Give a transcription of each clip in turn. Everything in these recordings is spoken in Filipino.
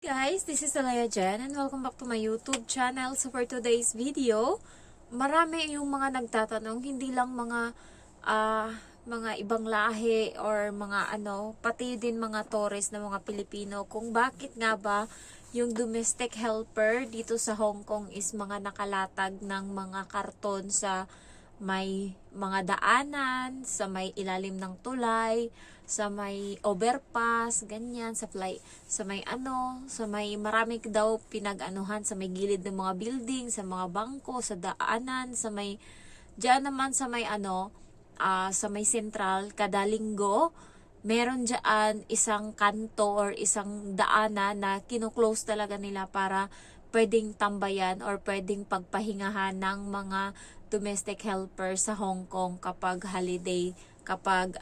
Guys, this is Alaya Jen and welcome back to my YouTube channel. So for today's video, marami yung mga nagtatanong, hindi lang mga ibang lahi or mga pati din mga tourist na mga Pilipino kung bakit nga ba yung domestic helper dito sa Hong Kong is mga nakalatag ng mga karton sa may mga daanan, sa may ilalim ng tulay, sa may overpass, ganyan, sa may marami daw pinag-anuhan, sa may gilid ng mga building, sa mga bangko, sa daanan, diyan naman sa may sa may sentral, kada linggo, meron diyan isang kanto or isang daanan na kino-close talaga nila para pwedeng tambayan or pwedeng pagpahingahan ng mga domestic helper sa Hong Kong kapag holiday, kapag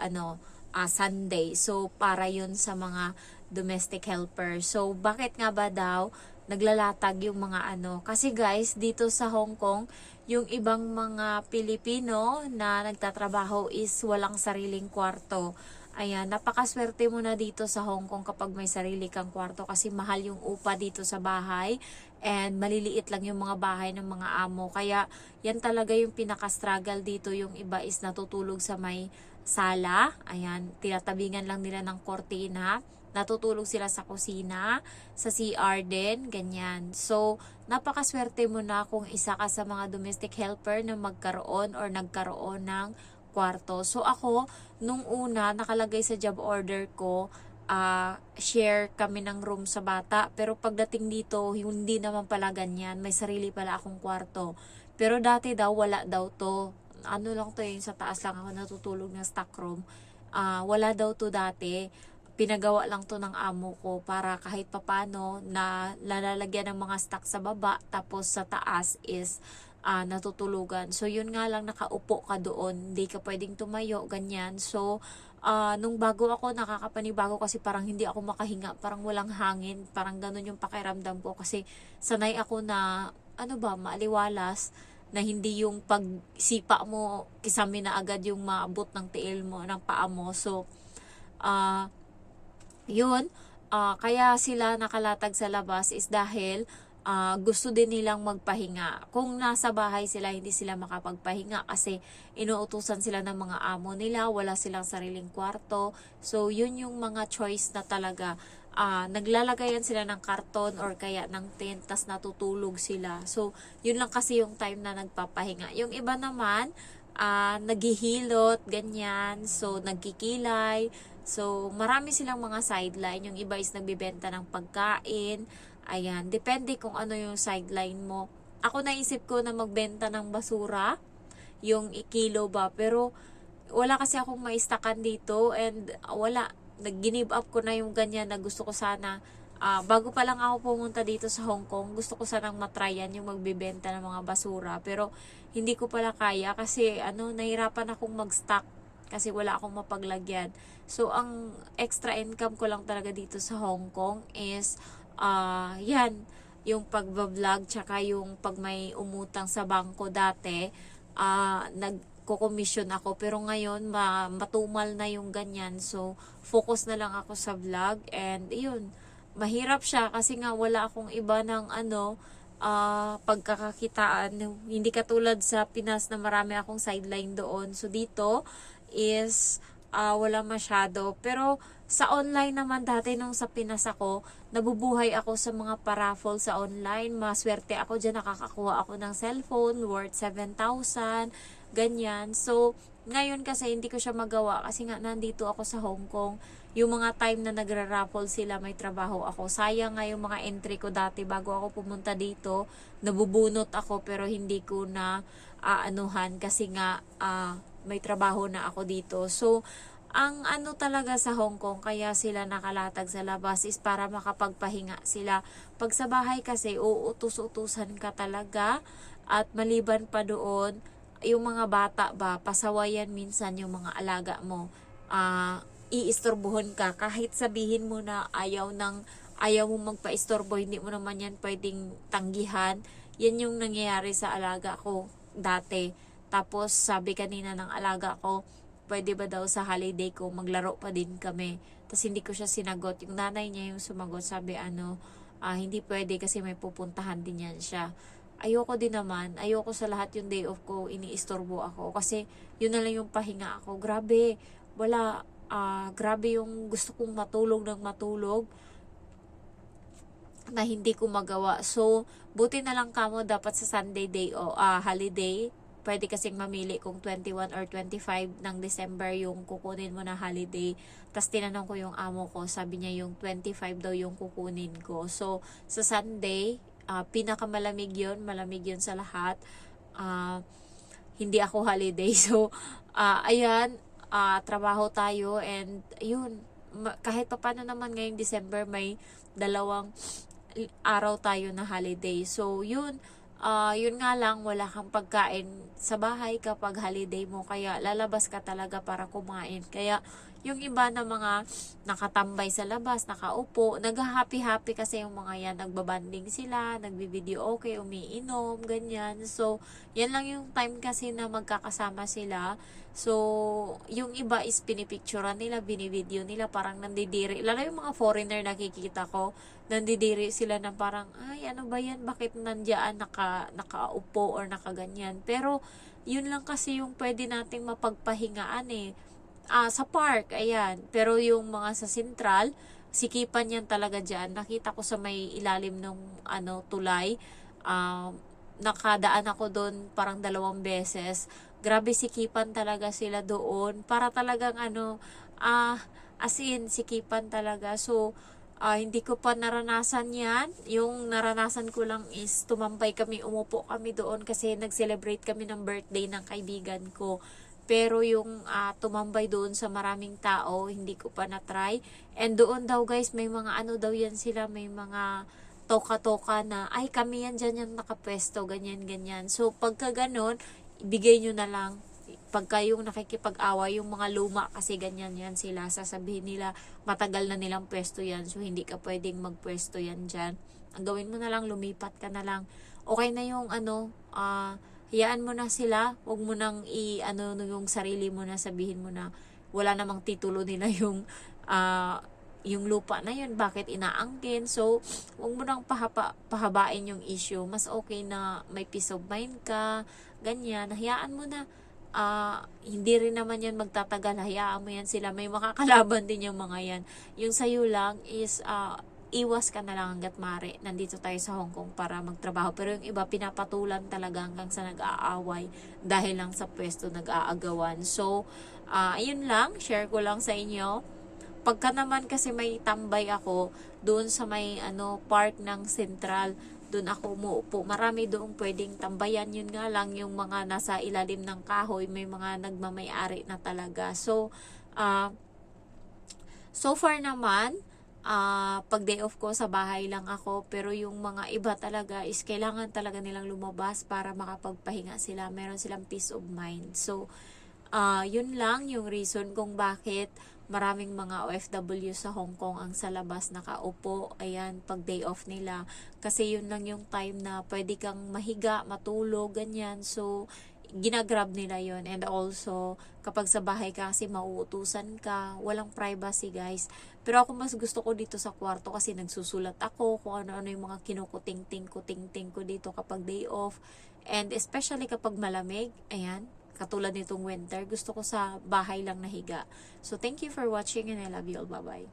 Sunday. So para yun sa mga domestic helper. So bakit nga ba daw naglalatag yung mga Kasi guys, dito sa Hong Kong, yung ibang mga Pilipino na nagtatrabaho is walang sariling kwarto. Ayan, napakaswerte mo na dito sa Hong Kong kapag may sarili kang kwarto kasi mahal yung upa dito sa bahay and maliliit lang yung mga bahay ng mga amo. Kaya yan talaga yung pinaka-struggle dito. Yung iba is natutulog sa may sala. Ayan, tinatabingan lang nila ng kortina. Natutulog sila sa kusina, sa CR din, ganyan. So, napakaswerte mo na kung isa ka sa mga domestic helper na magkaroon or nagkaroon ng kwarto. So ako, nung una, nakalagay sa job order ko, share kami ng room sa bata. Pero pagdating dito, hindi naman pala ganyan. May sarili pala akong kwarto. Pero dati daw, wala daw to. Ano lang to yung sa taas lang ako natutulog ng stock room. Wala daw to dati. Pinagawa lang to ng amo ko para kahit papano na lalagyan ng mga stock sa baba. Tapos sa taas is natutulugan. So, yun nga lang, nakaupo ka doon. Hindi ka pwedeng tumayo, ganyan. So, nung bago ako, nakakapanibago kasi parang hindi ako makahinga. Parang walang hangin. Parang ganun yung pakiramdam ko. Kasi sanay ako na, maaliwalas na hindi yung pagsipa mo, kisame na agad yung maabot ng tiil mo, ng paa mo. So, yun, kaya sila nakalatag sa labas is dahil gusto din nilang magpahinga. Kung nasa bahay sila, hindi sila makapagpahinga kasi inuutusan sila ng mga amo nila, wala silang sariling kwarto. So, yun yung mga choice na talaga. Naglalagayan sila ng karton or kaya ng tent, tas natutulog sila. So, yun lang kasi yung time na nagpapahinga. Yung iba naman, naghihilot, ganyan. So, nagkikilay. So, marami silang mga sideline. Yung iba is nagbibenta ng pagkain. Ayan, depende kung ano yung sideline mo. Ako naisip ko na magbenta ng basura, yung ikilo ba, pero wala kasi akong maistakan dito and wala, nag-give up ko na yung ganyan na gusto ko sana. Bago pa lang ako pumunta dito sa Hong Kong, gusto ko sanang matryan yung magbibenta ng mga basura, pero hindi ko pala kaya kasi nahirapan akong mag-stock kasi wala akong mapaglagyan. So, ang extra income ko lang talaga dito sa Hong Kong is yan, yung pagbablog tsaka yung pag may umutang sa bangko dati, nagko-commission ako pero ngayon matumal na yung ganyan, so focus na lang ako sa vlog and yun, mahirap siya kasi nga wala akong iba ng pagkakakitaan, hindi katulad sa Pinas na marami akong sideline doon. So dito is wala masyado. Pero sa online naman dati nung sa Pinas ako, nabubuhay ako sa mga paraffle sa online. Maswerte ako dyan, nakakakuha ako ng cellphone worth 7,000, ganyan. So, ngayon kasi hindi ko siya magawa kasi nga nandito ako sa Hong Kong. Yung mga time na nagra-raffle sila, may trabaho ako. Sayang nga yung mga entry ko dati bago ako pumunta dito. Nabubunot ako pero hindi ko na aanuhan kasi nga may trabaho na ako dito. So, ang talaga sa Hong Kong, kaya sila nakalatag sa labas is para makapagpahinga sila. Pag sa bahay kasi, uutus-utusan ka talaga at maliban pa doon, yung mga bata ba, pasawayan minsan yung mga alaga mo. Iistorbohon ka kahit sabihin mo na ayaw mo magpaistorbo, hindi mo naman yan pwedeng tanggihan. Yan yung nangyayari sa alaga ko dati. Tapos sabi kanina ng alaga ko, pwede ba daw sa holiday ko maglaro pa din kami. Tapos hindi ko siya sinagot. Yung nanay niya yung sumagot, sabi Hindi pwede kasi may pupuntahan din yan siya. Ayoko din naman, ayoko sa lahat yung day off ko, iniistorbo ako. Kasi yun na lang yung pahinga ako. Grabe, wala, grabe yung gusto kong matulog ng matulog na hindi ko magawa. So, buti na lang kamo dapat sa Sunday day o holiday. Pwede kasing mamili kung 21 or 25 ng December yung kukunin mo na holiday. Tapos tinanong ko yung amo ko, sabi niya yung 25 daw yung kukunin ko. So, sa Sunday, pinakamalamig yun, malamig yun sa lahat. Hindi ako holiday. So, ayan, trabaho tayo and yun, kahit pa paano naman ngayong December may 2 araw tayo na holiday. So, yun nga lang, wala kang pagkain sa bahay kapag holiday mo. Kaya, lalabas ka talaga para kumain. Kaya, yung iba na mga nakatambay sa labas, nakaupo, nag-happy-happy kasi yung mga yan, nagbabanding sila, nagbi-video okay, umiinom, ganyan. So, yan lang yung time kasi na magkakasama sila. So, yung iba is pinipicturean nila, binivideo nila, parang nandidiri. Lalo yung mga foreigner nakikita ko, nandidiri sila na parang, ay, ano ba yan? Bakit nandiyan nakaupo or nakaganyan? Pero, yun lang kasi yung pwede nating mapagpahingaan eh. Sa park, ayan. Pero yung mga sa Central, sikipan yan talaga dyan. Nakita ko sa may ilalim ng tulay. Nakadaan ako doon parang 2 beses. Grabe sikipan talaga sila doon. Para talagang as in, sikipan talaga. So, hindi ko pa naranasan yan. Yung naranasan ko lang is tumampay kami, umupo kami doon kasi nag-celebrate kami ng birthday ng kaibigan ko. Pero yung tumambay doon sa maraming tao, hindi ko pa na-try. And doon daw guys, may mga daw yan sila, may mga toka-toka na, ay kami yan dyan yung nakapwesto, ganyan-ganyan. So pagka ganun, ibigay nyo na lang. Pagka yung nakikipag-away, yung mga luma, kasi ganyan yan sila, sasabihin nila, matagal na nilang pwesto yan, so hindi ka pwedeng magpwesto yan dyan. Ang gawin mo na lang, lumipat ka na lang. Okay na yung hayaan mo na sila, huwag mo nang yung sarili mo na sabihin mo na wala namang titulo nila yung lupa na yun, bakit inaangkin. So, huwag mo nang pahabain yung issue. Mas okay na may peace of mind ka, ganyan. Hayaan mo na, hindi rin naman yan magtatagal, hayaan mo yan sila. May makakalaban din yung mga yan. Yung sayo lang is, iwas ka na lang hanggat maaari. Nandito tayo sa Hong Kong para magtrabaho. Pero yung iba, pinapatulan talaga hanggang sa nag-aaway dahil lang sa pwesto nag-aagawan. So, ayun lang. Share ko lang sa inyo. Pagka naman kasi may tambay ako doon sa may park ng Central, doon ako umuupo. Marami doon pwedeng tambayan. Yun nga lang, yung mga nasa ilalim ng kahoy, may mga nagmamay-ari na talaga. So, so far naman, pag day off ko sa bahay lang ako, pero yung mga iba talaga is kailangan talaga nilang lumabas para makapagpahinga sila, meron silang peace of mind. So yun lang yung reason kung bakit maraming mga OFW sa Hong Kong ang sa labas nakaupo, ayan, pag day off nila, kasi yun lang yung time na pwede kang mahiga, matulog, ganyan. So ginagrab nila yon. And also kapag sa bahay ka kasi mauutusan ka, walang privacy guys. Pero ako mas gusto ko dito sa kwarto kasi nagsusulat ako kung ano-ano yung mga kinukuting-ting ko dito kapag day off. And especially kapag malamig, ayan, katulad nitong winter, gusto ko sa bahay lang nahiga. So thank you for watching and I love you all. Bye bye.